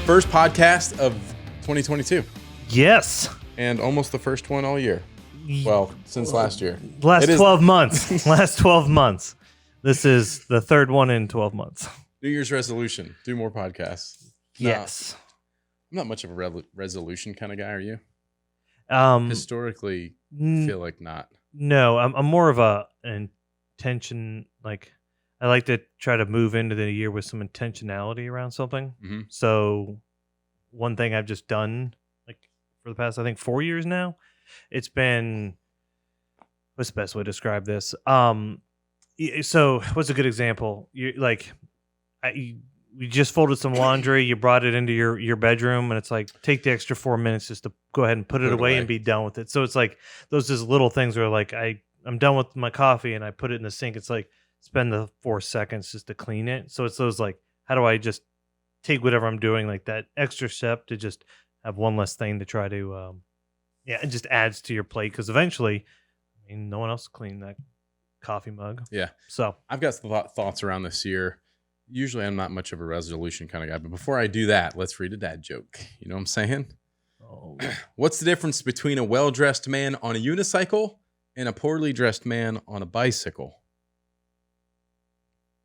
first podcast of 2022. Yes. And almost the first one all year. Well, since last year. Last 12 months. Last 12 months. This is the third one in 12 months. New Year's resolution. Do more podcasts. Yes. I'm not much of a resolution kind of guy, are you? Historically, feel like not. No, I'm more of an intention. Like, I like to try to move into the year with some intentionality around something. Mm-hmm. So one thing I've just done, like, for the past, I think, 4 years now, it's been, what's the best way to describe this? So what's a good example? You like, you just folded some laundry, you brought it into your bedroom, and it's like, take the extra 4 minutes just to go ahead and put it away and be done with it. So it's like those just little things where like I'm done with my coffee and I put it in the sink. It's like spend the 4 seconds just to clean it. So it's those like, how do I just take whatever I'm doing, like that extra step to just have one less thing to try to, it just adds to your plate because eventually, I mean, no one else will clean that coffee mug. Yeah. So I've got some thoughts around this year. Usually I'm not much of a resolution kind of guy, but before I do that, let's read a dad joke. You know what I'm saying? Oh. What's the difference between a well-dressed man on a unicycle and a poorly dressed man on a bicycle?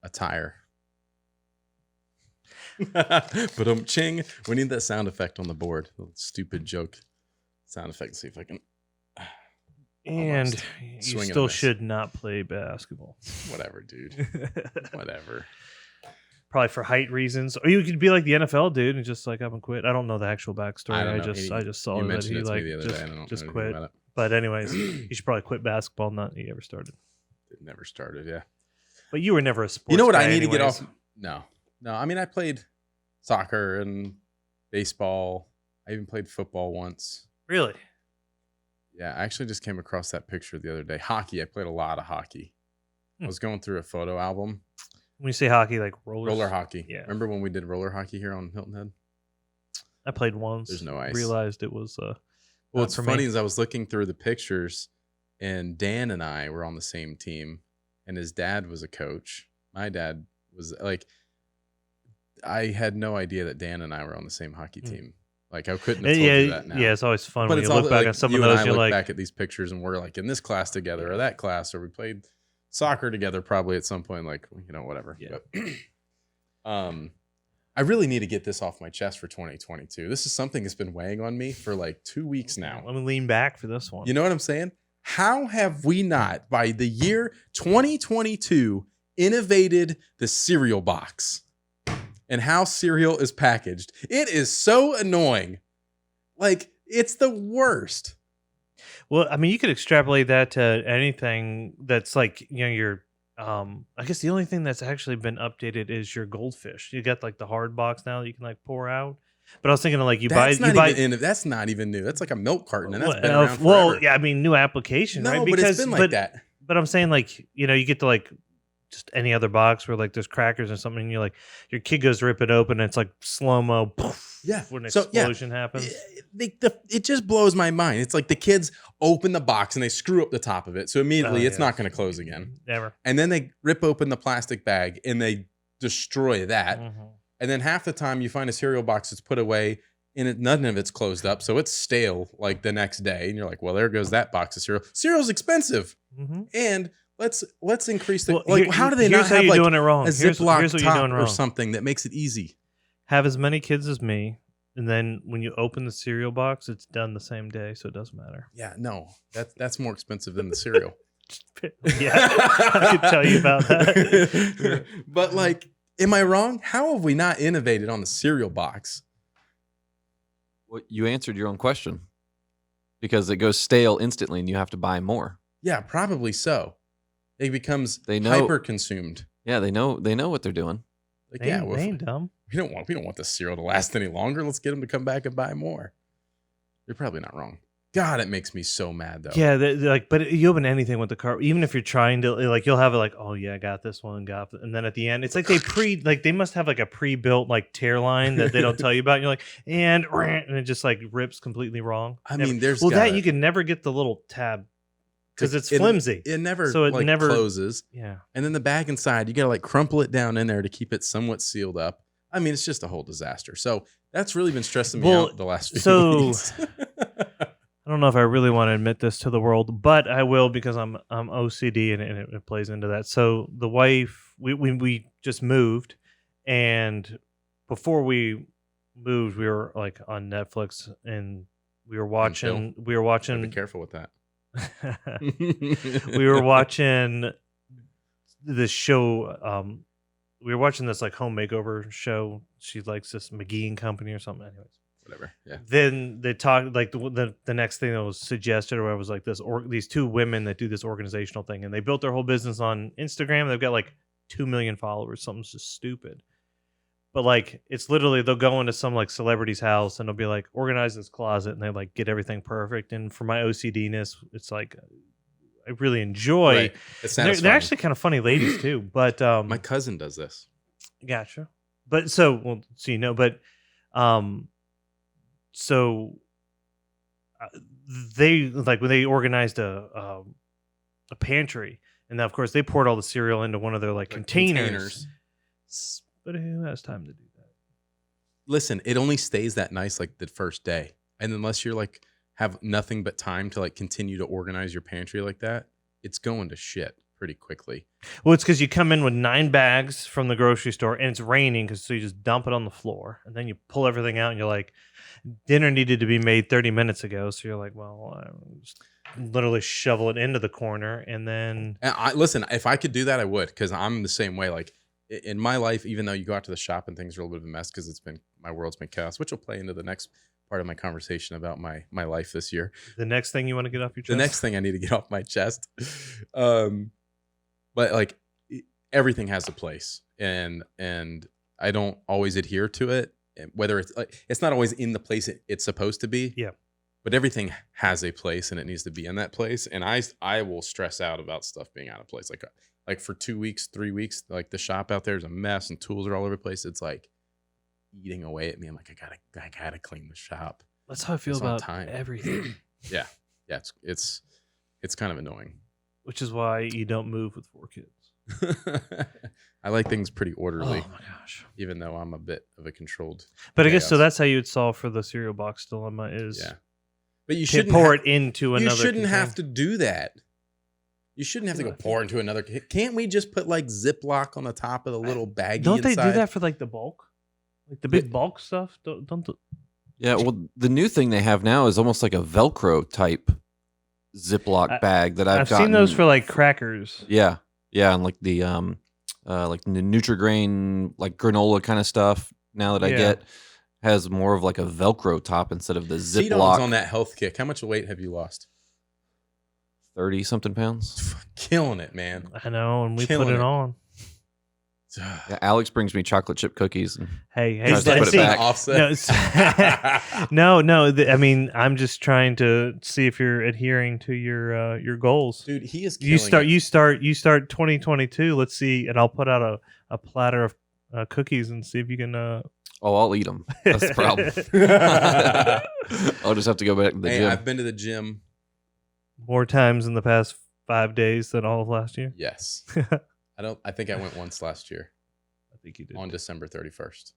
A tire. But ching. We need that sound effect on the board. Stupid joke sound effect. See if I can. And you still should not play basketball. Whatever, dude. Whatever. Probably for height reasons, or you could be like the NFL dude and just like up and quit. I don't know the actual backstory. I just saw that he like just quit. But anyways, you should probably quit basketball. Not that you ever started. It never started, yeah. But you were never a sports. You know what guy I need anyways. to get off? No. I mean, I played soccer and baseball. I even played football once. Really? Yeah, I actually just came across that picture the other day. Hockey. I played a lot of hockey. I was going through a photo album. When you say hockey, like roller hockey. Yeah. Remember when we did roller hockey here on Hilton Head? I played once. There's no ice. Realized it was. Well, what's funny is I was looking through the pictures, and Dan and I were on the same team, and his dad was a coach. My dad was like, I had no idea that Dan and I were on the same hockey team. Like I couldn't have told you that now. Yeah, it's always fun but when you look back at some of those. You're like, back at these pictures, and we're like in this class together, or that class, or we played soccer together probably at some point, like, whatever. Yeah. But, I really need to get this off my chest for 2022. This is something that's been weighing on me for like 2 weeks now. Let me lean back for this one. You know what I'm saying? How have we not, by the year 2022, innovated the cereal box and how cereal is packaged? It is so annoying. Like, it's the worst. Well, I mean, you could extrapolate that to anything that's like, your, I guess the only thing that's actually been updated is your goldfish. You got like the hard box now that you can like pour out. But I was thinking of like that's not even new. That's like a milk carton, and that's been around forever. Well, yeah, I mean, new application, right? Because, but it's been like that. But I'm saying like, you get to like just any other box where like there's crackers or something, and you're like, your kid goes to rip it open, and it's like slow-mo. Yeah. When an explosion happens. It just blows my mind. It's like the kids open the box and they screw up the top of it. So immediately it's not going to close again. Never. And then they rip open the plastic bag and they destroy that. Mm-hmm. And then half the time you find a cereal box that's put away and none of it's closed up. So it's stale like the next day. And you're like, well, there goes that box of cereal. Cereal's expensive. Mm-hmm. And let's increase the how do they not have like doing it wrong. A Ziploc top or something that makes it easy? Have as many kids as me, and then when you open the cereal box, it's done the same day, so it doesn't matter. Yeah, no, that's more expensive than the cereal. Yeah, I could tell you about that. But like, am I wrong? How have we not innovated on the cereal box? Well, you answered your own question because it goes stale instantly, and you have to buy more. Yeah, probably so. It becomes hyper consumed. Yeah, they know what they're doing. Like, they ain't dumb. We don't want the cereal to last any longer. Let's get them to come back and buy more. You're probably not wrong. God, it makes me so mad though. Yeah, but you open anything with the cart, even if you're trying to, like, you'll have it like, oh yeah, I got this one, and then at the end, it's like they must have like a pre-built like tear line that they don't tell you about. And you're like, and it just like rips completely wrong. I mean, there's that you can never get the little tab. Because it's flimsy. It never closes. Yeah. And then the bag inside, you got to like crumple it down in there to keep it somewhat sealed up. I mean, it's just a whole disaster. So that's really been stressing me Well, out the last few so- weeks. I don't know if I really want to admit this to the world, but I will because I'm OCD and it plays into that. So the wife, we just moved, and before we moved, we were like on Netflix and we were watching. Gotta be careful with that. We were watching this show. We were watching this like home makeover show. She likes this McGee and Company or something. Anyways. Whatever. Yeah. Then they talked like the next thing that was suggested or whatever was like this these two women that do this organizational thing, and they built their whole business on Instagram. They've got like 2 million followers. Something's just stupid. But like it's literally they'll go into some like celebrity's house and they'll be like organize this closet and they like get everything perfect. And for my OCDness, it's like I really enjoy. Right. It's They're actually kind of funny ladies too. But my cousin does this. gotcha. But so so they like when they organized a pantry, and of course they poured all the cereal into one of their like containers. But who has time to do that? Listen, it only stays that nice like the first day, and unless you're like have nothing but time to like continue to organize your pantry like that, it's going to shit pretty quickly. Well, it's because you come in with 9 bags from the grocery store and it's raining, so you just dump it on the floor and then you pull everything out and you're like, dinner needed to be made 30 minutes ago. So you're like, well, I just literally shovel it into the corner and then. And listen, if I could do that, I would, because I'm the same way. Like in my life, even though you go out to the shop and things are a little bit of a mess because my world's been chaos, which will play into the next part of my conversation about my life this year. The next thing you want to get off your chest? The next thing I need to get off my chest. But like everything has a place, and I don't always adhere to it. Whether it's like it's not always in the place it's supposed to be. Yeah. But everything has a place, and it needs to be in that place. And I will stress out about stuff being out of place. Like for 2 weeks, 3 weeks, like the shop out there is a mess and tools are all over the place. It's like eating away at me. I'm like, I gotta clean the shop. That's how I feel about everything. Yeah. It's kind of annoying. Which is why you don't move with 4 kids. I like things pretty orderly. Oh my gosh! Even though I'm a bit of a controlled. But I guess so. That's how you would solve for the cereal box dilemma. Is yeah. But you shouldn't pour it into another. You shouldn't container. have to do that. You shouldn't have to go pour into another. Can't we just put like Ziploc on the top of the little baggie? Don't they inside? do that for like the bulk, like the big bulk stuff? Don't. Yeah. Well, the new thing they have now is almost like a Velcro type Ziploc bag that I've gotten. Seen those for like crackers. Yeah, and like the Nutri-Grain like granola kind of stuff. Now that I get has more of like a Velcro top instead of the Ziploc. T-Don's on that health kick. How much weight have you lost? 30-something pounds. Killing it, man. I know, and we Killing put it it. on. Yeah, Alex brings me chocolate chip cookies. And Hey, Tries to put it see, back. Offset. no. I mean, I'm just trying to see if you're adhering to your goals. Dude, he is killing You start 2022. Let's see, and I'll put out a platter of cookies and see if you can. oh, I'll eat them. That's the problem. I'll just have to go back to the Hey, gym. I've been to the gym. More times in the past 5 days than all of last year. Yes. I think I went once last year. I think you did. On December 31st.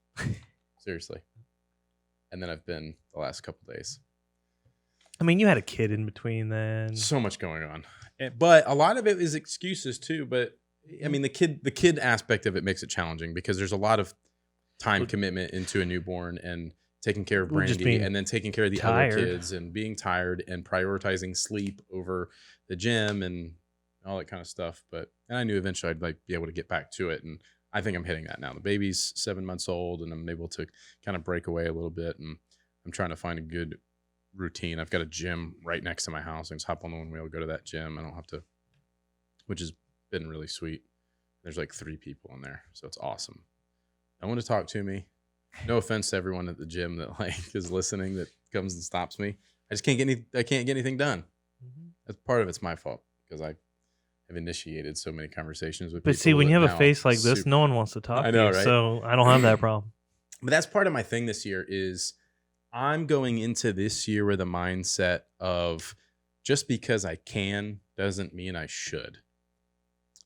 Seriously. And then I've been the last couple days. I mean, you had a kid in between then. So much going on. But a lot of it is excuses too. But I mean, the kid aspect of it makes it challenging because there's a lot of time commitment into a newborn and taking care of Brandy and then taking care of the other kids and being tired and prioritizing sleep over the gym and all that kind of stuff. And I knew eventually I'd like be able to get back to it. And I think I'm hitting that now. The baby's 7 months old and I'm able to kind of break away a little bit. And I'm trying to find a good routine. I've got a gym right next to my house. I just hop on the one wheel, go to that gym. I don't have to, which has been really sweet. There's like 3 people in there. So it's awesome. No one to talk to me. No offense to everyone at the gym that like is listening that comes and stops me. I can't get anything done. Mm-hmm. That's part of it's my fault because I have initiated so many conversations with But people. see, when you have now a face like this, no one wants to talk I know, to you. right? So I don't have that problem. But that's part of my thing this year is I'm going into this year with a mindset of just because I can doesn't mean I should.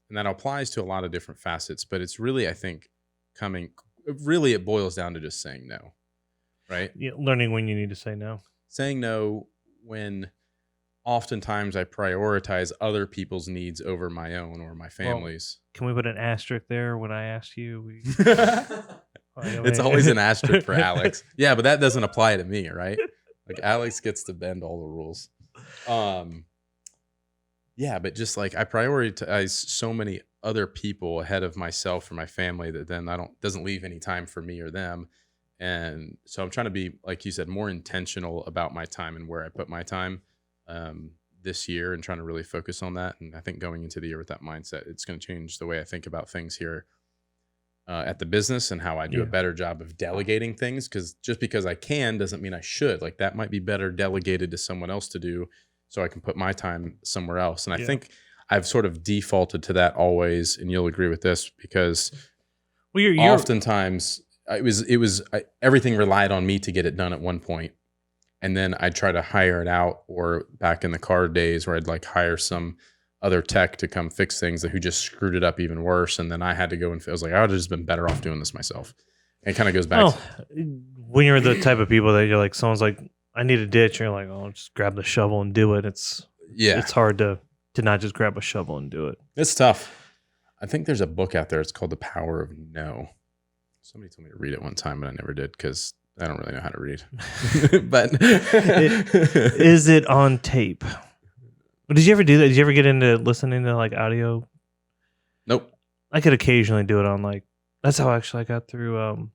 And that applies to a lot of different facets, but it's really, I think, really it boils down to just saying no, right? Yeah, learning when you need to say no. Saying no when oftentimes I prioritize other people's needs over my own or my family's. Can we put an asterisk there when I asked you? It's always an asterisk for Alex. Yeah, but that doesn't apply to me, right? Like Alex gets to bend all the rules. Yeah, but just like I prioritize so many other people ahead of myself or my family that then doesn't leave any time for me or them. And so I'm trying to be, like you said, more intentional about my time and where I put my time this year, and trying to really focus on that. And I think going into the year with that mindset, it's going to change the way I think about things here at the business and how I do a better job of delegating things. Because just because I can doesn't mean I should. Like that might be better delegated to someone else to do, so I can put my time somewhere else. And I think I've sort of defaulted to that always, and you'll agree with this, because oftentimes everything relied on me to get it done at one point. And then I'd try to hire it out, or back in the car days where I'd like hire some other tech to come fix things who just screwed it up even worse. And then I had to go and I was like, I would have just been better off doing this myself. And it kind of goes back. When you're the type of people that you're like, someone's like, I need a ditch. You're like, oh, just grab the shovel and do it. It's hard to not just grab a shovel and do it. It's tough. I think there's a book out there. It's called The Power of No. Somebody told me to read it one time, but I never did because I don't really know how to read. But is it on tape? Did you ever do that? Did you ever get into listening to like audio? Nope. I could occasionally do it on like, that's how actually I got through,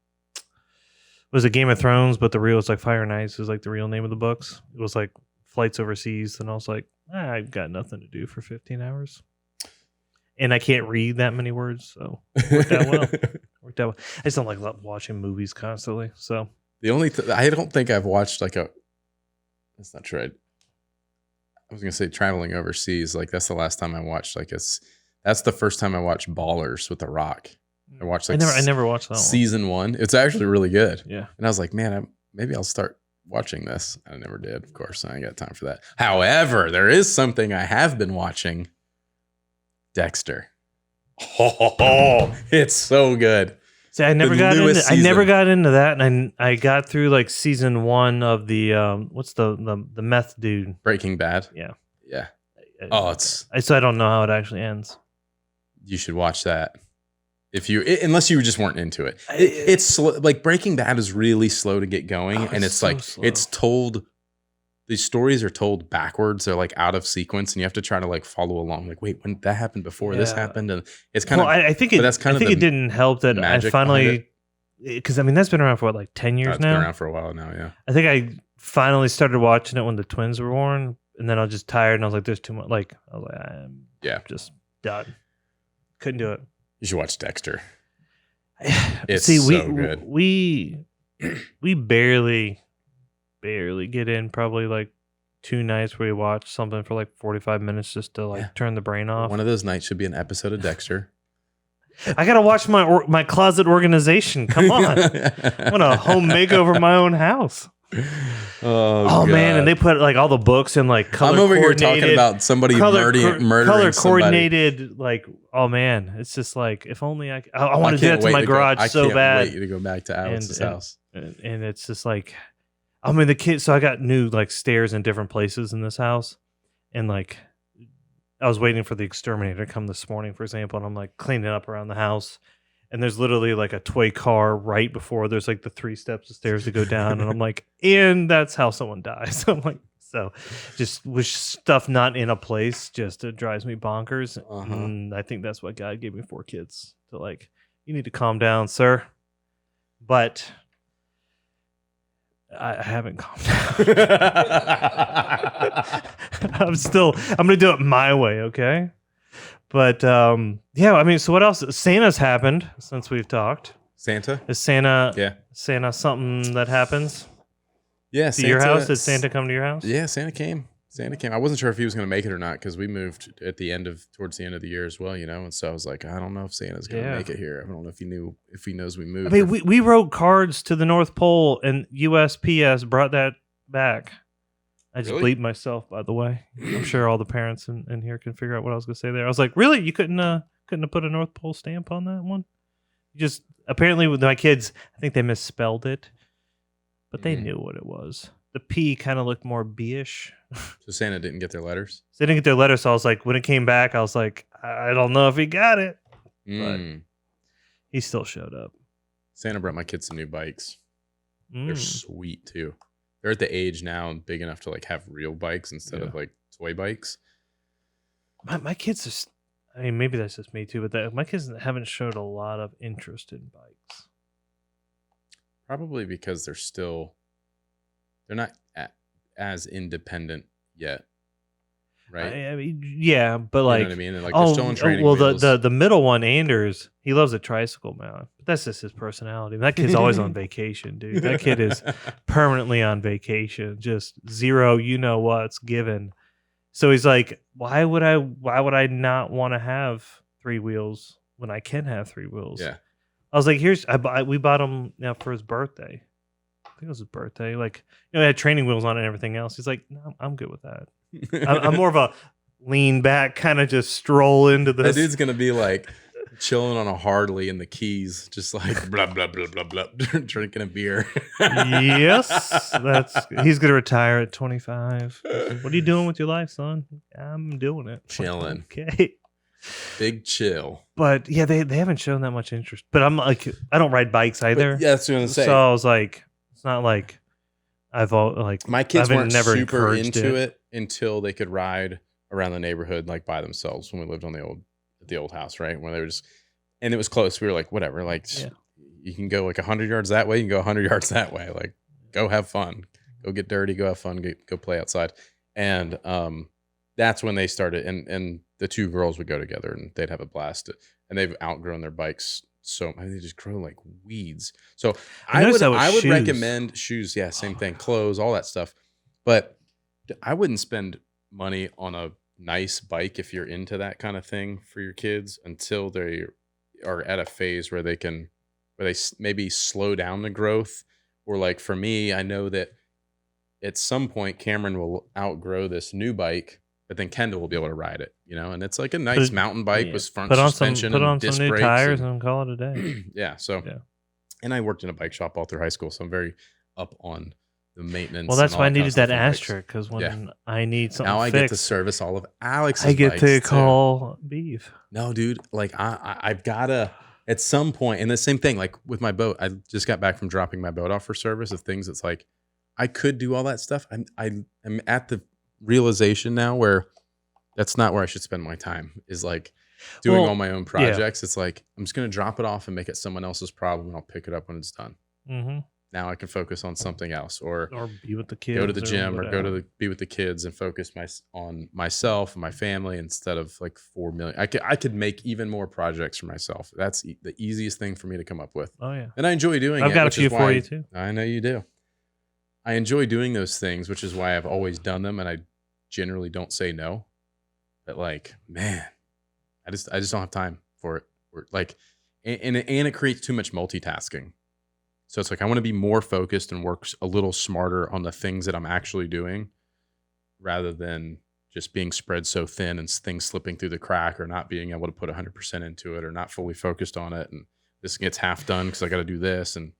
was it Game of Thrones, but the real, it's like Fire and Ice is like the real name of the books. It was like Flights Overseas. And I was like, I've got nothing to do for 15 hours. And I can't read that many words. So it worked out well. I just don't like watching movies constantly. So the only I don't think I've watched like that's not true. I was gonna say traveling overseas. Like that's the last time I watched. That's the first time I watched Ballers with The Rock. I watched I never watched that season 1. It's actually really good. Yeah. And I was like, man, maybe I'll start watching this. I never did, of course. I ain't got time for that. However, there is something I have been watching. Dexter. Oh, it's so good. See, I never got into that, and I got through like season 1 of the what's the meth dude? Breaking Bad. Yeah. Yeah. Oh, so I don't know how it actually ends. You should watch that. Unless you just weren't into it. It's slow, like Breaking Bad is really slow to get going, and it's so like slow. It's told. These stories are told backwards. They're like out of sequence, and you have to try to like follow along. Like, wait, when that happened before this happened, and it's kind of. I think it didn't help that I finally, because I mean that's been around for what, like 10 years now. It's been around for a while now. Yeah. I think I finally started watching it when the twins were born, and then I was just tired, and I was like, "There's too much." Like, I was like, "I'm just done." Couldn't do it. You should watch Dexter. It's so good. We barely get in probably like 2 nights where we watch something for like 45 minutes just to like turn the brain off. One of those nights should be an episode of Dexter. I gotta watch my closet organization. Come on, I want a home makeover of my own house. Oh man, and they put like all the books in like color. I'm over here talking about somebody murdering color coordinated somebody. Like, oh man, it's just like if only I want to do that to my garage so bad. I can't wait to go back to Alex's house. And it's just like, I mean, the kids. So I got new like stairs in different places in this house, and like I was waiting for the exterminator to come this morning, for example, and I'm like cleaning up around the house. And there's literally like a toy car right before there's like the 3 steps of stairs to go down. And I'm like, and that's how someone dies. I'm like, so just with stuff not in a place, just it drives me bonkers. And I think that's why God gave me 4 kids to like, you need to calm down, sir. But I haven't calmed down. I'm going to do it my way. Okay. But yeah, I mean, so what else? Santa's happened since we've talked. Santa? Is Santa? Yeah. Santa something that happens? Yeah. To your house? Did Santa come to your house? Yeah, Santa came. I wasn't sure if he was going to make it or not because we moved towards the end of the year as well, you know. And so I was like, I don't know if Santa's going to make it here. I don't know if he knows we moved. I mean, we wrote cards to the North Pole, and USPS brought that back. I just bleeped myself, by the way. I'm sure all the parents in here can figure out what I was going to say there. I was like, really? You couldn't have put a North Pole stamp on that one? Just apparently with my kids, I think they misspelled it, but they knew what it was. The P kind of looked more B-ish. So Santa didn't get their letters? So they didn't get their letter, so I was like, when it came back, I was like, I don't know if he got it. But he still showed up. Santa brought my kids some new bikes. They're Mm. sweet too. They're at the age now and big enough to like have real bikes instead of like toy bikes. My kids are, I mean, maybe that's just me too, but my kids haven't showed a lot of interest in bikes. Probably because they're not as independent yet, right? I mean, yeah, but like, you know what I mean? And like they're still on training wheels. the middle one, Anders, he loves a tricycle, man. But that's just his personality. That kid's always on vacation, dude. That kid is permanently on vacation, just zero, you know what's given. So he's like, why would I not want to have 3 wheels when I can have 3 wheels? Yeah. I was like, we bought him for his birthday. I think it was his birthday. Like, it had training wheels on it and everything else. He's like, no, I'm good with that. I'm more of a lean back, kind of just stroll into this. That dude's gonna be like chilling on a Harley in the Keys, just like blah blah blah blah blah, drinking a beer. Yes, he's gonna retire at 25. What are you doing with your life, son? I'm doing it. Chilling. Okay. Big chill. But yeah, they haven't shown that much interest. But I'm like, I don't ride bikes either. But yeah, that's what I'm gonna say. So I was like, it's not like my kids weren't never super into it until they could ride around the neighborhood like by themselves when we lived on the old house, right? When they were just, and it was close. We were like, whatever, like you can go like 100 yards that way, you can go 100 yards that way. Like, go have fun, go get dirty, go have fun, go play outside. And that's when they started, and the 2 girls would go together and they'd have a blast. And they've outgrown their bikes. So I mean, they just grow like weeds. So I would recommend shoes. Yeah, same thing. Clothes, all that stuff. But I wouldn't spend money on a nice bike if you're into that kind of thing for your kids until they are at a phase where they maybe slow down the growth. Or like for me, I know that at some point Cameron will outgrow this new bike, but then Kendall will be able to ride it, and it's like a nice mountain bike with front suspension and disc new brakes tires and call it a day. And I worked in a bike shop all through high school, so I'm very up on the maintenance. Well, that's why I needed that asterisk, because when I need something now I fixed, get to service all of Alex's I get bikes to call Beav. No, dude, like I've gotta at some point, and the same thing like with my boat. I just got back from dropping my boat off for service of things. It's like I could do all that stuff. I'm at the realization now where that's not where I should spend my time, is like doing all my own projects. It's like I'm just gonna drop it off and make it someone else's problem, and I'll pick it up when it's done. Mm-hmm. Now I can focus on something else, or be with the kids, go to the gym, or be with the kids and focus on myself and my family instead of like 4 million. I could make even more projects for myself. That's the easiest thing for me to come up with. Oh yeah, and I enjoy doing it. I've got a few for you too. I know you do. I enjoy doing those things, which is why I've always done them, and I generally don't say no. But like, man, I just don't have time for it. And it creates too much multitasking. So it's like I want to be more focused and work a little smarter on the things that I'm actually doing, rather than just being spread so thin and things slipping through the crack, or not being able to put 100% into it, or not fully focused on it. And this gets half done because I got to do this. And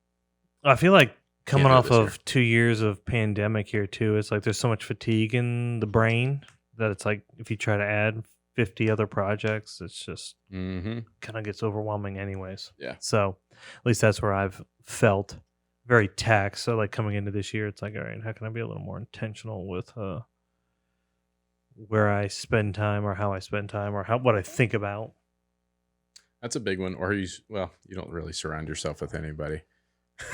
I feel like coming off of 2 years of pandemic here too, it's like there's so much fatigue in the brain that it's like if you try to add 50 other projects, it's just kind of gets overwhelming anyways. Yeah. So at least that's where I've felt very taxed. So like coming into this year, it's like, all right, how can I be a little more intentional with where I spend time, or how I spend time, or what I think about? That's a big one. Or you don't really surround yourself with anybody.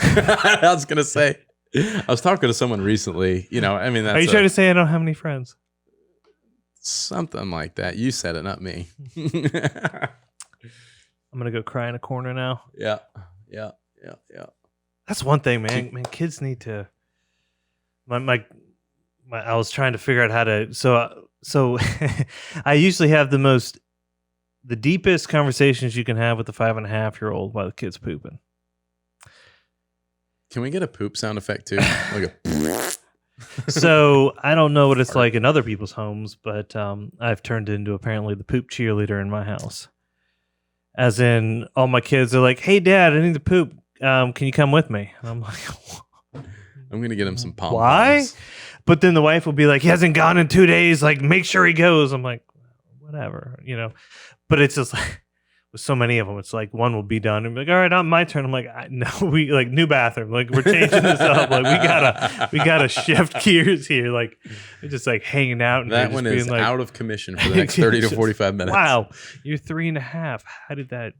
I was gonna say, I was talking to someone recently. I mean, are you trying to say I don't have any friends? Something like that. You said it, not me. I'm gonna go cry in a corner now. Yeah. That's one thing, man. Kids need to. I was trying to figure out how to. So I usually have the deepest conversations you can have with the 5.5-year-old while the kid's pooping. Can we get a poop sound effect too? Like a. So I don't know what it's like in other people's homes, but I've turned into apparently the poop cheerleader in my house. As in, all my kids are like, "Hey, Dad, I need to poop. Can you come with me?" And I'm like, I'm gonna get him some pom "Why?" poms. But then the wife will be like, "He hasn't gone in 2 days. Like, make sure he goes." I'm like, "Whatever, you know." But it's just like with so many of them, it's like one will be done and be like, "All right, on my turn." I'm like, "No, we like new bathroom. Like, we're changing this up. Like, we gotta shift gears here. Like, we're just like hanging out and That just one being is like, out of commission for the next 30 to just, 45 minutes. wow, you're 3.5. How did that?"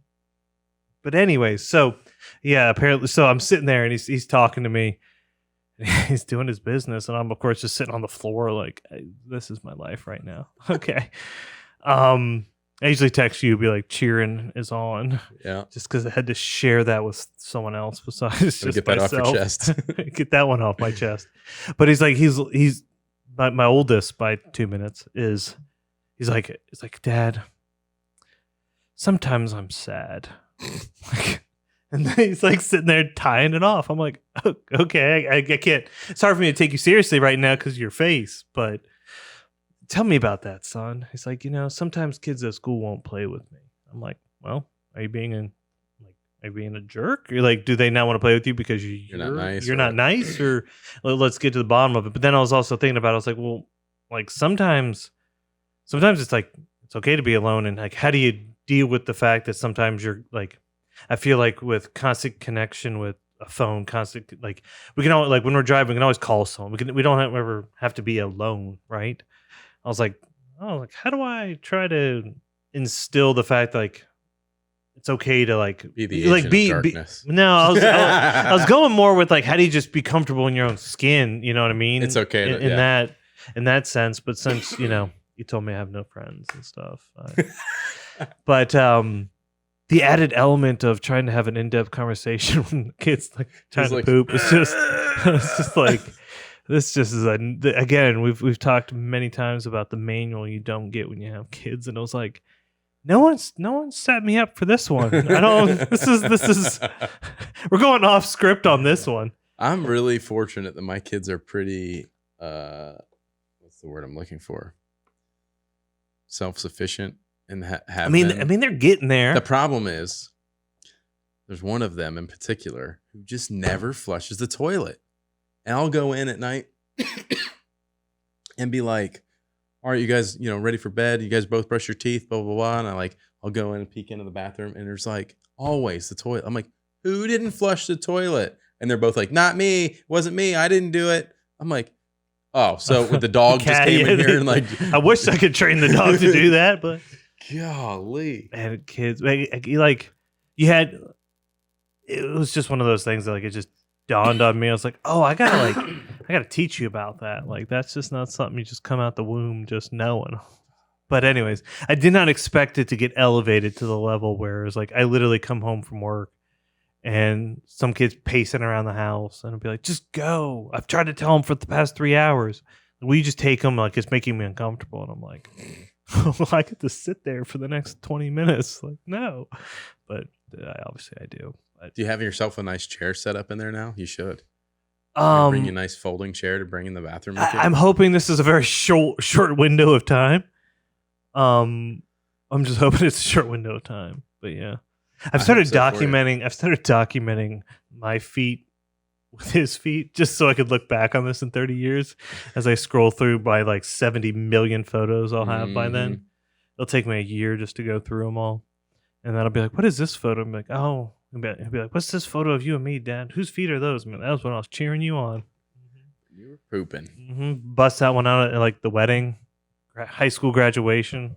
But anyways, so yeah, apparently, so I'm sitting there and he's talking to me. He's doing his business, and I'm of course just sitting on the floor like, this is my life right now. Okay. I usually text you, be like, cheering is on, Yeah. just because I had to share that with someone else besides just Get that myself. off your chest. Get that one off my chest. But he's like, he's my oldest by 2 minutes is he's like, "Dad, sometimes I'm sad." And then he's like sitting there tying it off. I'm like, "Oh, okay, I can't. It's hard for me to take you seriously right now because of your face, but tell me about that, son." He's like, sometimes kids at school won't play with me. I'm like, "Well, are you being a jerk? You're like, do they not want to play with you because you're not nice? You're not nice, or let's get to the bottom of it." But then I was also thinking about it. I was like, well, like sometimes it's like it's okay to be alone, and like, how do you deal with the fact that sometimes you're like, I feel like with constant connection with a phone, constant like we can all like when we're driving, we can always call someone. We don't ever have to be alone, right? I was like, oh, like how do I try to instill the fact like it's okay to like Be the like agent of darkness. no, I was going more with like how do you just be comfortable in your own skin? You know what I mean? It's okay in that sense. But since you told me I have no friends and stuff, but the added element of trying to have an in-depth conversation when kids like trying to poop is just it's just like this just is again we've talked many times about the manual you don't get when you have kids, and I was like, no one's set me up for this one. I don't this is we're going off script on this one. I'm really fortunate that my kids are pretty what's the word I'm looking for? Self-sufficient. And I mean, they're getting there. The problem is, there's one of them in particular who just never flushes the toilet, and I'll go in at night and be like, "All right, you guys, ready for bed? You guys both brush your teeth, blah blah blah." And I'll go in and peek into the bathroom, and there's like always the toilet. I'm like, "Who didn't flush the toilet?" And they're both like, "Not me. It wasn't me. I didn't do it." I'm like, "Oh, so the dog just came in here and like." I wish I could train the dog to do that, but. Golly. And kids, like you had, it was just one of those things that like it just dawned on me. I was like, oh, I gotta teach you about that. Like that's just not something you just come out the womb just knowing. But anyways, I did not expect it to get elevated to the level where it's like I literally come home from work and some kids pacing around the house and I'll be like, just go. I've tried to tell them for the past 3 hours. Will you just take them? Like it's making me uncomfortable. And I'm like, well, I get to sit there for the next 20 minutes. Like, no. But obviously I do. But, do you have yourself a nice chair set up in there now? You should. Bring you a nice folding chair to bring in the bathroom. I'm hoping this is a very short window of time. I'm just hoping it's a short window of time. But yeah. I've started documenting my feet with his feet just so I could look back on this in 30 years as I scroll through by like 70 million photos I'll have by then. It'll take me a year just to go through them all. And then I'll be like, what is this photo? I'm like, oh, I'll be like, what's this photo of you and me, Dad? Whose feet are those? Man, that was when I was cheering you on. You were pooping. Bust that one out at like the wedding, high school graduation.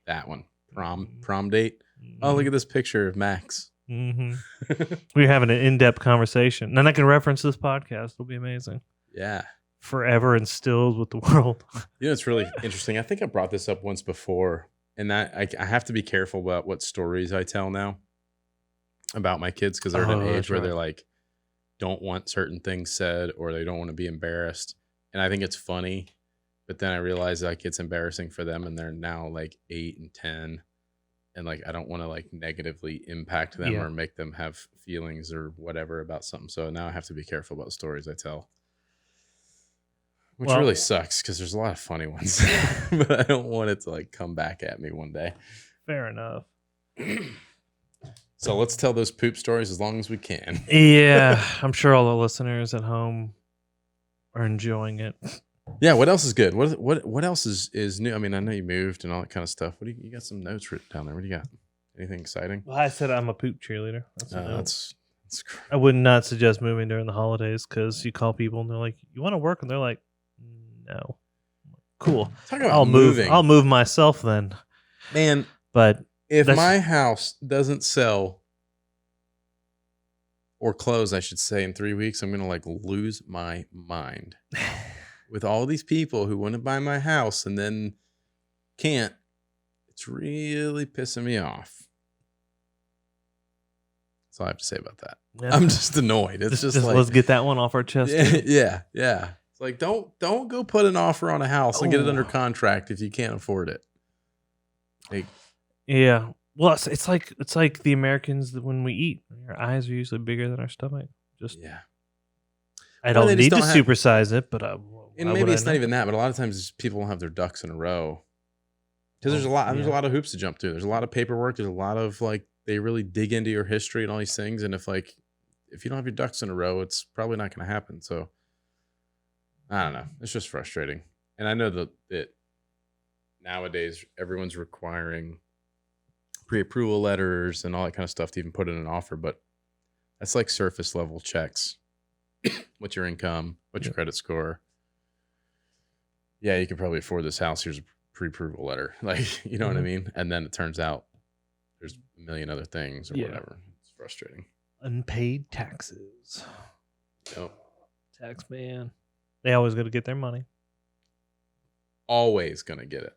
That one. Prom date. Oh, look at this picture of Max. We're having an in-depth conversation. And then I can reference this podcast. It'll be amazing. Yeah. Forever instilled with the world. It's really interesting. I think I brought this up once before, and that I have to be careful about what stories I tell now about my kids because they're at an age where they're like, don't want certain things said or they don't want to be embarrassed. And I think it's funny, but then I realize like it's embarrassing for them and they're now like 8 and 10. And like, I don't want to like negatively impact them or make them have feelings or whatever about something. So now I have to be careful about the stories I tell, which really sucks because there's a lot of funny ones, but I don't want it to like come back at me one day. Fair enough. So let's tell those poop stories as long as we can. Yeah, I'm sure all the listeners at home are enjoying it. Yeah, what else is good? What else is new? I mean, I know you moved and all that kind of stuff. What do you got? Some notes written down there. What do you got? Anything exciting? Well, I said I'm a poop cheerleader. That's a note. That's I would not suggest moving during the holidays because you call people and they're like, "You want to work?" and they're like, "No." Cool. talk about I'll moving. move. I'll move myself then. Man, But if that's- my house doesn't sell or close, I should say, in 3 weeks, I'm gonna like lose my mind. With all these people who want to buy my house and then can't, it's really pissing me off. That's all I have to say about that. yeah. I'm just annoyed. It's just like, let's get that one off our chest. yeah. It's like don't go put an offer on a house and get it under contract if you can't afford it. Like, Yeah. Well, it's like the Americans that when we eat, our eyes are usually bigger than our stomach. Just yeah. I Well, don't they need just to don't have- supersize it, but And maybe it's not even that, but a lot of times people don't have their ducks in a row. Because there's a lot of hoops to jump through. There's a lot of paperwork. There's a lot of like they really dig into your history and all these things. And if you don't have your ducks in a row, it's probably not going to happen. So I don't know. It's just frustrating. And I know that nowadays everyone's requiring pre-approval letters and all that kind of stuff to even put in an offer, but that's like surface level checks. What's your income? What's your credit score? Yeah, you can probably afford this house. Here's a pre-approval letter. Like, you know what I mean? And then it turns out there's a million other things or whatever. It's frustrating. Unpaid taxes. Yep. Tax man. They always got to get their money. Always gonna get it.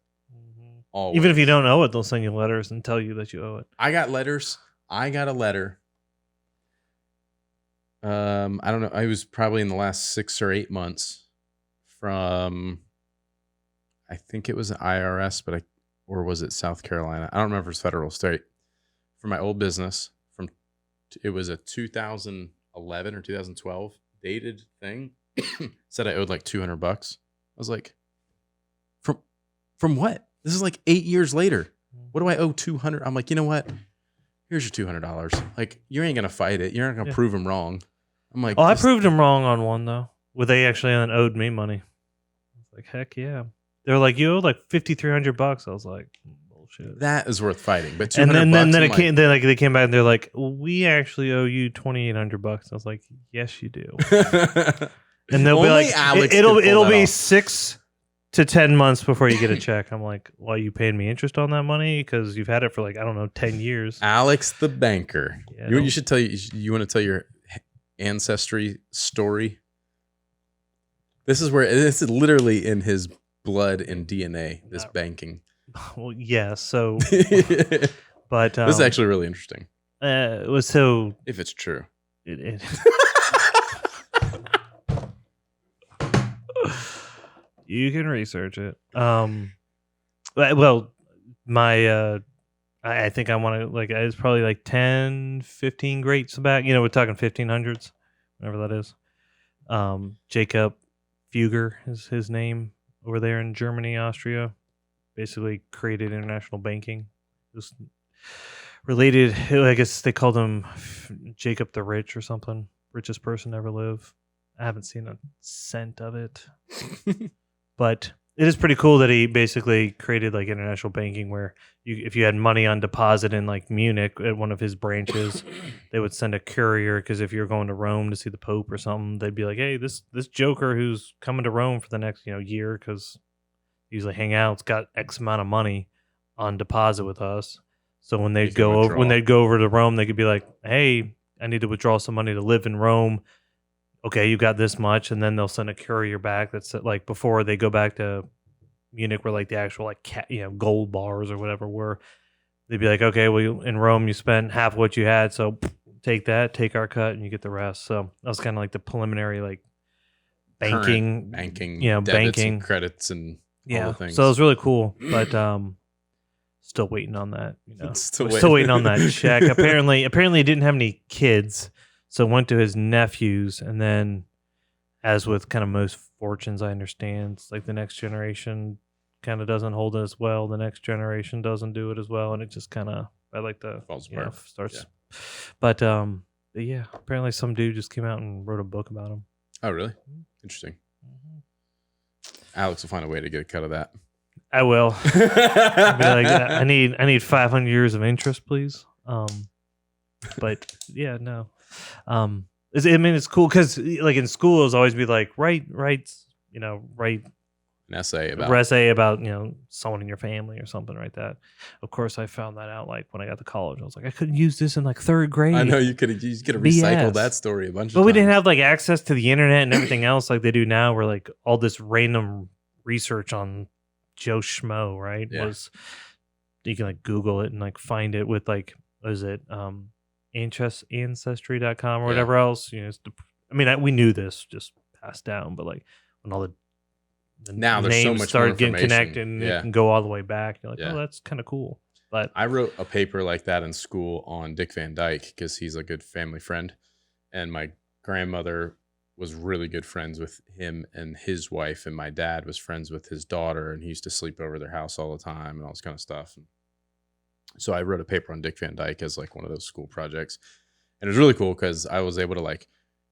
Always. Even if you don't owe it, they'll send you letters and tell you that you owe it. I got letters. I got a letter. I don't know. I was probably in the last 6 or 8 months from, I think it was the IRS, or was it South Carolina? I don't remember if it's federal or state. For my old business, it was a 2011 or 2012 dated thing. Said I owed like $200. I was like, from what? This is like 8 years later. What do I owe 200? I'm like, you know what? Here's your $200. Like, you ain't gonna fight it. You're not gonna prove him wrong. I'm like, I proved him wrong on one though. Well, they actually owed me money. I was like, heck yeah. They were like, you owed like $5,300. I was like, bullshit. that is worth fighting. But And $200 then I'm it like, came. Then they came back and they're like, we actually owe you $2,800. I was like, yes, you do. And they'll be Only like, Alex it'll could pull that be off. 6 to 10 months before you get a check. I'm like, well, you paying me interest on that money because you've had it for like, I don't know, 10 years. Alex the banker. Yeah, You should tell you want to tell your ancestry story. This is literally in his blood and DNA. This banking. Well, yeah. So, This but is actually really interesting it was so. if it's true. It, you can research it. Well, my I think I want to like it's probably like 10, 15 greats back. You know, we're talking 1500s, whatever that is. Jacob Fugger is his name over there in Germany, Austria. Basically created international banking. It was related, I guess they called him Jacob the Rich or something. Richest person to ever live. I haven't seen a cent of it. But it is pretty cool that he basically created like international banking where if you had money on deposit in like Munich at one of his branches, they would send a courier because if you're going to Rome to see the Pope or something, they'd be like, hey, this joker who's coming to Rome for the next year because usually hang out's got X amount of money on deposit with us. So when they'd go over to Rome, they could be like, hey, I need to withdraw some money to live in Rome. Okay, you got this much, and then they'll send a courier back that's like before they go back to Munich, where like the actual like gold bars or whatever were. They'd be like, okay, well in Rome you spent half what you had, so take that, take our cut, and you get the rest. So that was kind of like the preliminary like banking, Debits and credits and all the things. So it was really cool, but still waiting on that. Still waiting on that check. Apparently, he didn't have any kids. So went to his nephews, and then, as with kind of most fortunes, I understand, it's like the next generation kind of doesn't hold it as well. The next generation doesn't do it as well, and it just kind of, I like the falls apart. starts But yeah, apparently some dude just came out and wrote a book about him. Oh, really? Interesting. Alex will find a way to get a cut of that. I will. Be like, I need 500 years of interest, please. But yeah, no. It's cool because like in school, it was always be like write An essay about someone in your family or something like that. Of course, I found that out like when I got to college. I was like, I couldn't use this in like third grade. I know you could have recycled that story a bunch of times. But we didn't have like access to the internet and everything else like they do now, where like all this random research on Joe Schmo, right? Yeah. Was you can like Google it and like find it with like, what is it? Ancestry.com or whatever else. We knew this just passed down, but like when all the now there's so names much started more getting connected and it can go all the way back. You're like, oh, that's kind of cool. But I wrote a paper like that in school on Dick Van Dyke because he's a good family friend, and my grandmother was really good friends with him and his wife, and my dad was friends with his daughter, and he used to sleep over their house all the time and all this kind of stuff. And so I wrote a paper on Dick Van Dyke as like one of those school projects, and it was really cool because I was able to like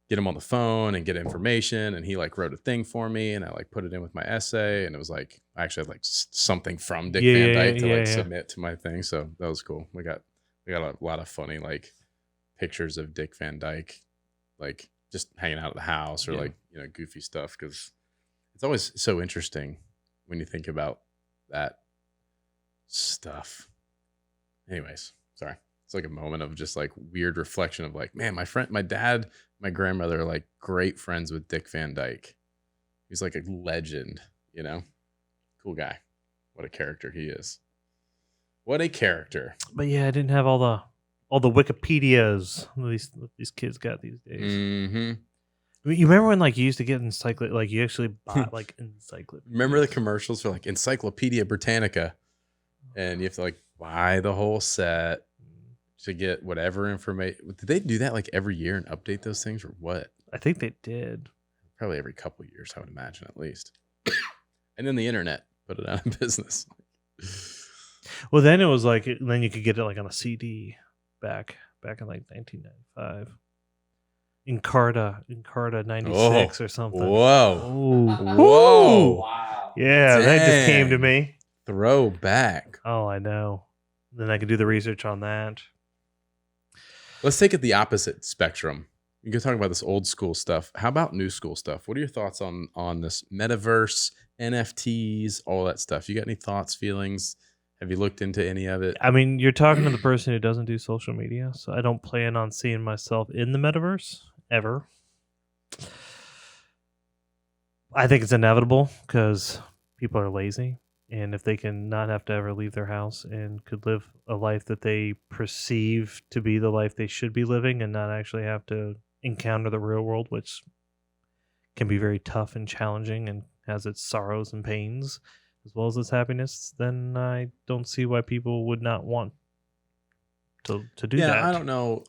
get him on the phone and get information, and he like wrote a thing for me, and I like put it in with my essay, and it was like I actually had like something from Dick Van Dyke to submit to my thing. So that was cool. We got a lot of funny like pictures of Dick Van Dyke like just hanging out at the house or like goofy stuff, because it's always so interesting when you think about that stuff. Anyways, sorry. It's like a moment of just like weird reflection of like, man, my dad, my grandmother are like great friends with Dick Van Dyke. He's like a legend, cool guy. What a character he is. What a character. But yeah, I didn't have all the Wikipedias these kids got these days. Mm-hmm. You remember when like you used to get encyclopedia, like you actually bought like encyclopedia. Remember the commercials for like Encyclopedia Britannica, and you have to like buy the whole set to get whatever information. Did they do that like every year and update those things, or what? I think they did. Probably every couple of years, I would imagine, at least. And then the internet put it out of business. Well, then it was like, then you could get it like on a CD back in like 1995. Encarta 96 or something. Whoa. Wow. Yeah, dang. That just came to me. Throwback. Oh, I know. Then I could do the research on that. Let's take it the opposite spectrum. You can talk about this old school stuff. How about new school stuff? What are your thoughts on this Metaverse, NFTs, all that stuff? You got any thoughts, feelings? Have you looked into any of it? I mean, you're talking to the person who doesn't do social media, so I don't plan on seeing myself in the Metaverse ever. I think it's inevitable because people are lazy. And if they can not have to ever leave their house and could live a life that they perceive to be the life they should be living and not actually have to encounter the real world, which can be very tough and challenging and has its sorrows and pains as well as its happiness, then I don't see why people would not want to do that. Yeah, I don't know.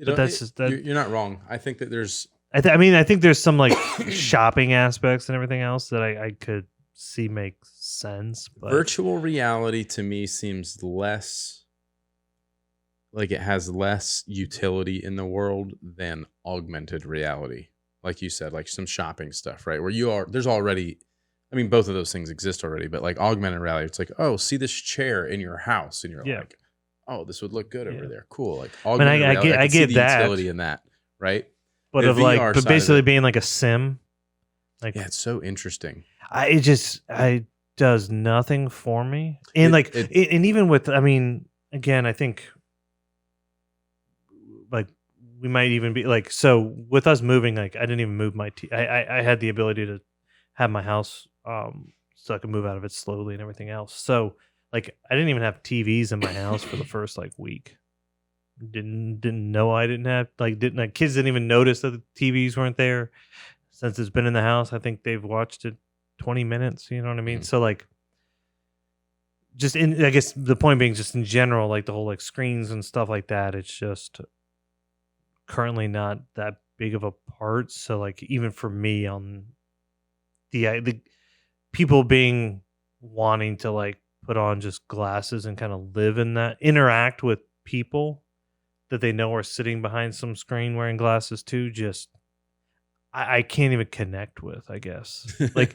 But that's just that. You're not wrong. I think that there's... I think there's some like shopping aspects and everything else that I could see makes sense, but virtual reality to me seems less like it has less utility in the world than augmented reality. Like you said, like some shopping stuff, right? Where there's already, I mean, both of those things exist already, but like augmented reality, it's like, oh, see this chair in your house, and you're like, oh, this would look good over there. Cool. Like augmented reality, I get the utility in that, right? But the of like, but basically being like a sim. Like, yeah, it's so interesting. It does nothing for me. And and even with, I mean, again, I think like we might even be like, so with us moving, like I didn't even move my, I had the ability to have my house, so I could move out of it slowly and everything else. So like, I didn't even have TVs in my house for the first like week. Didn't know I didn't have, kids didn't even notice that the TVs weren't there. Since it's been in the house, I think they've watched it 20 minutes, you know what I mean? Mm-hmm. So like, I guess the point being just in general, like the whole like screens and stuff like that, it's just currently not that big of a part. So like, even for me on the people wanting to like put on just glasses and kind of live in that, interact with people that they know are sitting behind some screen wearing glasses too, just I can't even connect with, I guess. Like,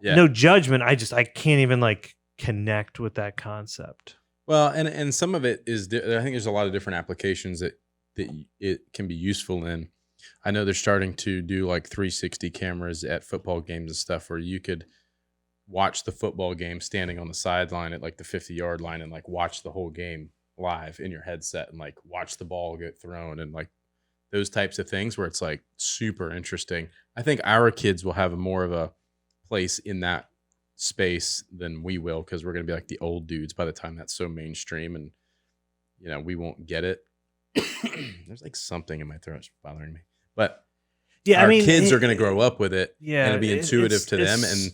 yeah. no judgment. I can't even like connect with that concept. Well, and some of it is, I think there's a lot of different applications that it can be useful in. I know they're starting to do like 360 cameras at football games and stuff where you could watch the football game standing on the sideline at like the 50-yard line and like watch the whole game live in your headset and like watch the ball get thrown and like those types of things where it's like super interesting. I think our kids will have more of a place in that space than we will, because we're going to be like the old dudes by the time that's so mainstream, and you know, we won't get it. There's like something in my throat bothering me, but yeah, our I mean, kids are going to grow up with it, yeah, and it'll be intuitive to them, and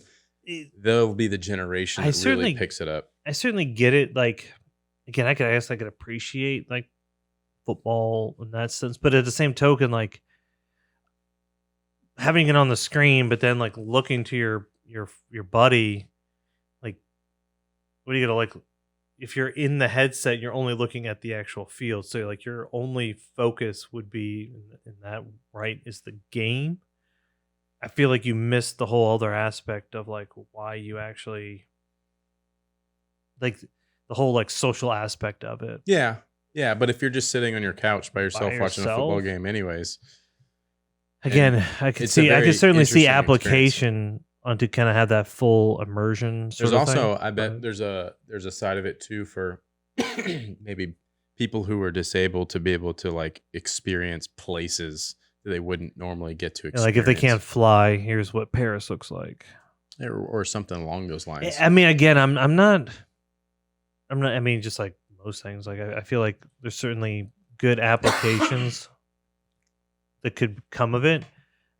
they'll be the generation that really picks it up. I certainly get it. Like, again, I guess I could appreciate like football in that sense, but at the same token, like having it on the screen, but then like looking to your buddy, like, what are you gonna like? If you're in the headset, you're only looking at the actual field, so like your only focus would be in that, right, is the game. I feel like you missed the whole other aspect of like why you actually like the whole like social aspect of it. Yeah, but if you're just sitting on your couch by yourself watching a football game, anyways. Again, I could certainly see application on to kind of have that full immersion. There's also, I bet there's a side of it too for maybe people who are disabled to be able to like experience places that they wouldn't normally get to experience. Like if they can't fly, here's what Paris looks like, or something along those lines. I mean, again, I'm not. I mean, just like most things, like I feel like there's certainly good applications that could come of it.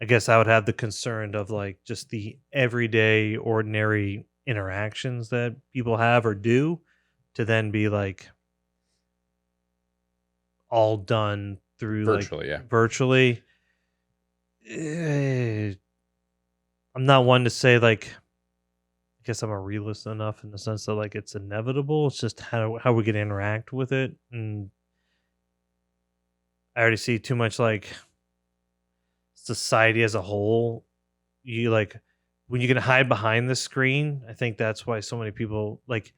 I guess I would have the concern of like just the everyday, ordinary interactions that people have or do, to then be like all done through virtually. I'm not one to say like, I guess I'm a realist enough in the sense that like it's inevitable. It's just how we're going to interact with it. And I already see too much like society as a whole. You like when you can hide behind the screen. I think that's why so many people like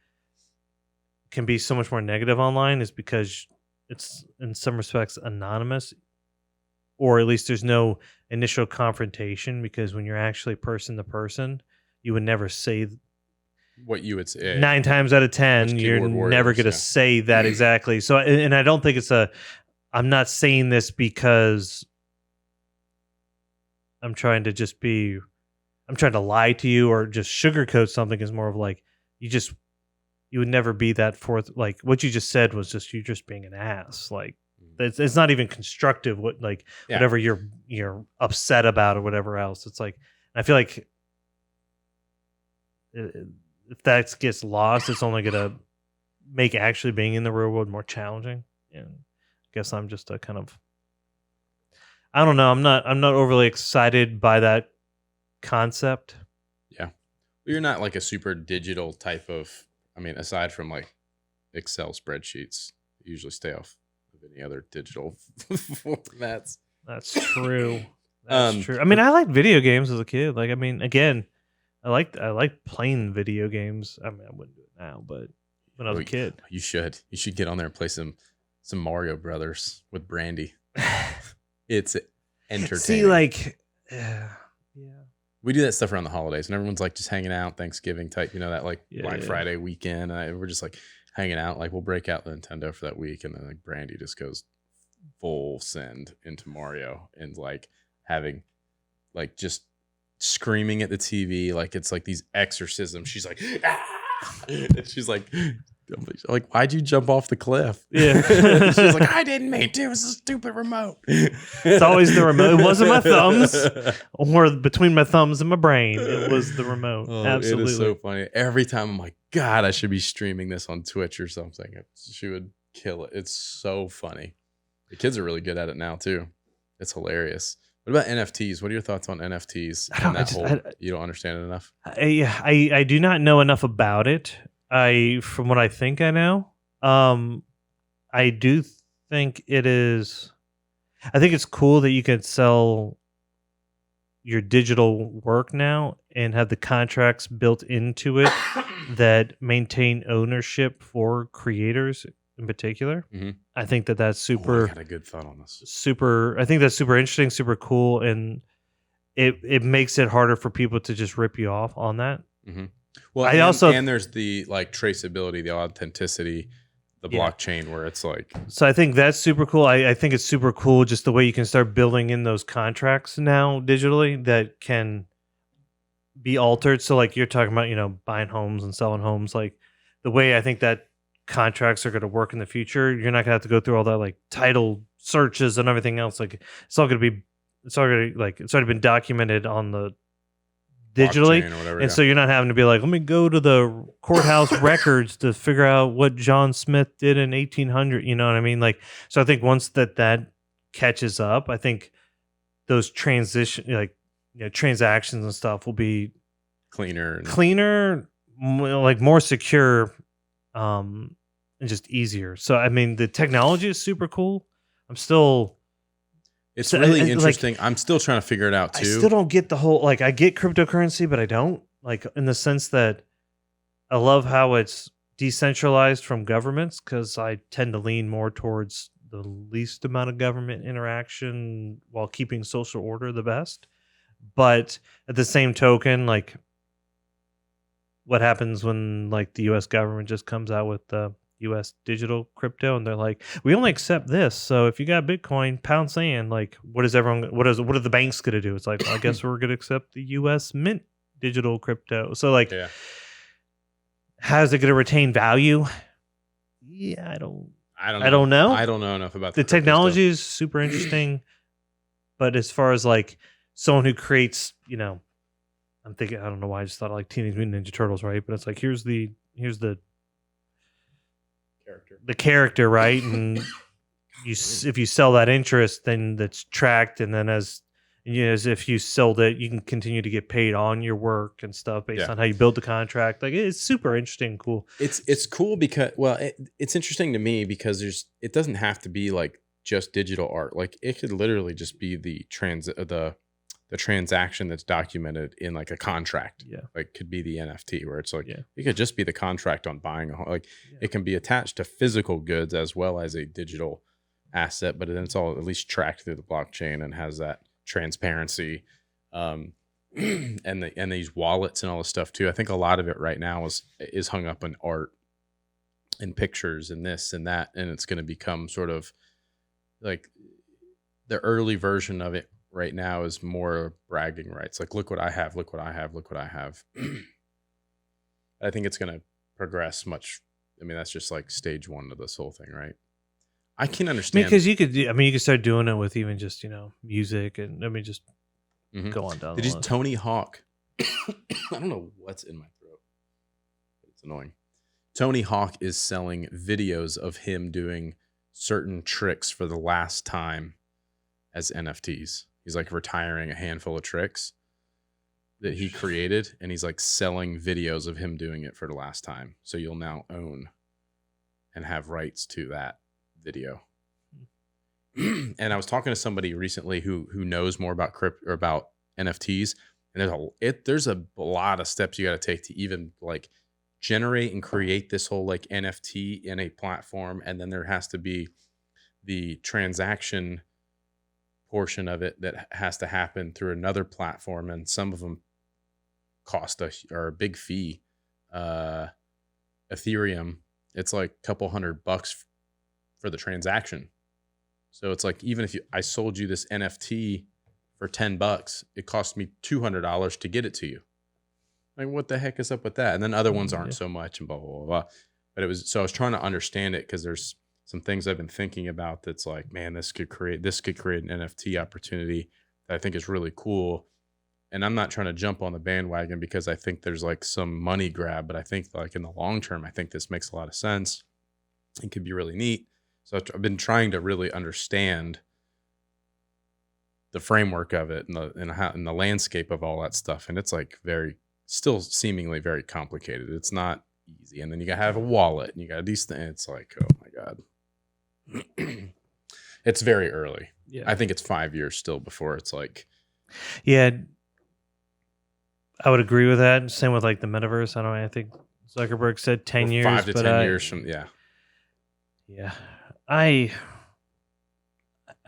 can be so much more negative online, is because it's in some respects anonymous, or at least there's no initial confrontation, because when you're actually person to person, you would never say what you would say. 9 times out of 10, you're never going to say that exactly. So, and I don't think I'm not saying this because I'm trying to lie to you or just sugarcoat something. Is more of like, you would never be that forth. Like what you just said was just, you're just being an ass. Like it's not even constructive. Whatever you're upset about or whatever else. It's like, I feel like if that gets lost, it's only going to make actually being in the real world more challenging. And I guess I'm just a kind of, I don't know. I'm not overly excited by that concept. Yeah. You're not like a super digital type of, I mean, aside from like Excel spreadsheets, you usually stay off of any other digital formats. That's true. That's true. I mean, I liked video games as a kid. Like, I mean, again, I like playing video games. I mean, I wouldn't do it now, but when I was a kid. You should get on there and play some Mario Brothers with Brandy. It's entertaining. See, like, yeah. We do that stuff around the holidays, and everyone's like just hanging out, Thanksgiving type, that like Black Friday weekend. And we're just like hanging out. Like we'll break out the Nintendo for that week, and then like Brandy just goes full send into Mario and like having like just screaming at the TV like it's like these exorcisms. She's like, ah! And she's like, why'd you jump off the cliff? Yeah. She's like, I didn't mean to. It was a stupid remote. It's always the remote. It wasn't my thumbs, or between my thumbs and my brain. It was the remote. Absolutely. It is so funny. Every time I'm like, God, I should be streaming this on Twitch or something. She would kill it. It's so funny. The kids are really good at it now too. It's hilarious. What about NFTs? What are your thoughts on NFTs? You don't understand it enough? I do not know enough about it. From what I think I know, I do think it is. I think it's cool that you can sell your digital work now and have the contracts built into it that maintain ownership for creators in particular. Mhm. I think that that's I super, got a good thought on this. super. I think that's super interesting, super cool, and it makes it harder for people to just rip you off on that. Well, and there's the like traceability, the authenticity, the blockchain where it's like. So I think that's super cool. I think it's super cool just the way you can start building in those contracts now digitally that can be altered. So like you're talking about, buying homes and selling homes, like the way I think that contracts are going to work in the future, you're not going to have to go through all that like title searches and everything else. Like it's already been documented on the digitally, Blockchain or whatever, and so you're not having to be like, let me go to the courthouse records to figure out what John Smith did in 1800. You know what I mean? Like, so I think once that catches up, I think those transactions and stuff will be cleaner, like more secure, and just easier. So I mean, the technology is super cool. It's really interesting. I'm still trying to figure it out too. I still don't get the whole, like, I get cryptocurrency, but I don't, like, in the sense that I love how it's decentralized from governments, because I tend to lean more towards the least amount of government interaction while keeping social order the best. But at the same token, like, what happens when like the US government just comes out with the US digital crypto and they're like, we only accept this. So if you got Bitcoin, pound sand, like what are the banks gonna do? It's like, well, I guess we're gonna accept the US mint digital crypto. So like, how's it gonna retain value? Yeah, I don't know. I don't know enough about the technology is super interesting, but as far as like someone who creates, I'm thinking, I don't know why I just thought of like Teenage Mutant Ninja Turtles, right? But it's like here's the character, right? And if you sell that interest, then that's tracked, and then as if you sold it, you can continue to get paid on your work and stuff based on how you build the contract. Like it's super interesting, and cool. It's cool because it's interesting to me because it doesn't have to be like just digital art. Like it could literally just be the transaction that's documented in like a contract. Like could be the NFT where it's like it could just be the contract on buying a home. Like it can be attached to physical goods as well as a digital asset, but then it's all at least tracked through the blockchain and has that transparency, and these wallets and all this stuff too. I think a lot of it right now is hung up in art and pictures and this and that, and it's going to become sort of like the early version of it right now is more bragging rights. Like, look what I have, look what I have, look what I have. I think it's going to progress much. I mean, that's just like stage one of this whole thing, right? I can understand. Because you could start doing it with even just, music and just go on down. Tony Hawk. I don't know what's in my throat. It's annoying. Tony Hawk is selling videos of him doing certain tricks for the last time as NFTs. He's like retiring a handful of tricks that he created, and he's like selling videos of him doing it for the last time. So you'll now own and have rights to that video. And I was talking to somebody recently who knows more about crypto or about NFTs, and there's a lot of steps you got to take to even like generate and create this whole like NFT in a platform, and then there has to be the transaction portion of it that has to happen through another platform, and some of them cost a big fee. Ethereum, it's like a couple $100 for the transaction. So it's like, even if I sold you this NFT for $10, it cost me $200 to get it to you. Like, what the heck is up with that? And then other ones aren't so much, and blah, blah, blah, blah. But I was trying to understand it, because there's some things I've been thinking about that's like, man, this could create an NFT opportunity that I think is really cool. And I'm not trying to jump on the bandwagon because I think there's like some money grab, but I think like in the long term, I think this makes a lot of sense. It could be really neat. So I've been trying to really understand the framework of it and the landscape of all that stuff. And it's like still seemingly very complicated. It's not easy. And then you got to have a wallet and you got to do these things. It's like, oh my God. It's very early. Yeah. I think it's 5 years still before it's like, Yeah. I would agree with that. Same with like the metaverse. I think Zuckerberg said 10 years. 5 to but 10 years from, yeah. Yeah. I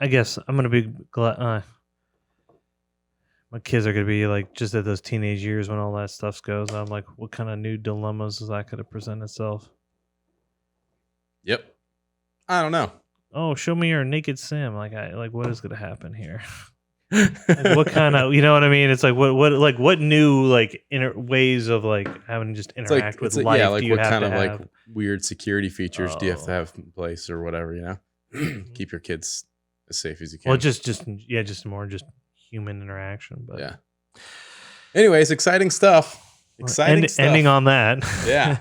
guess I'm going to be glad. My kids are going to be like just at those teenage years when all that stuff goes. I'm like, what kind of new dilemmas is that going to present itself? Yep. I don't know. Oh, show me your naked sim. Like, what is going to happen here? Like, what kind of, you know what I mean? It's like, what new like ways of like having to just interact with life? Yeah, like do you what have kind to of have? like weird security features do you have to Oh. have in place or whatever, you know? Keep your kids as safe as you can. Well, just more just human interaction. But yeah. Anyways, exciting stuff. Exciting stuff. Ending on that. Yeah.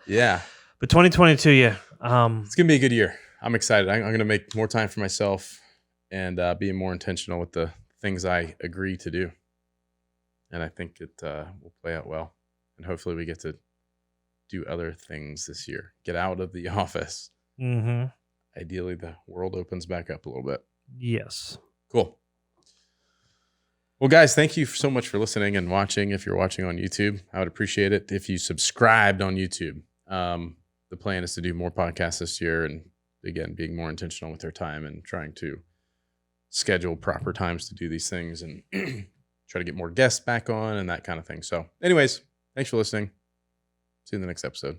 Yeah. But 2022, yeah. It's gonna be a good year. I'm excited. I'm gonna make more time for myself and be more intentional with the things I agree to do. And I think it will play out well. And hopefully we get to do other things this year. Get out of the office. Mm-hmm. Ideally, the world opens back up a little bit. Yes. Cool. Well, guys, thank you so much for listening and watching. If you're watching on YouTube, I would appreciate it if you subscribed on YouTube. The plan is to do more podcasts this year and, again, being more intentional with their time and trying to schedule proper times to do these things and try to get more guests back on and that kind of thing. So anyways, thanks for listening. See you in the next episode.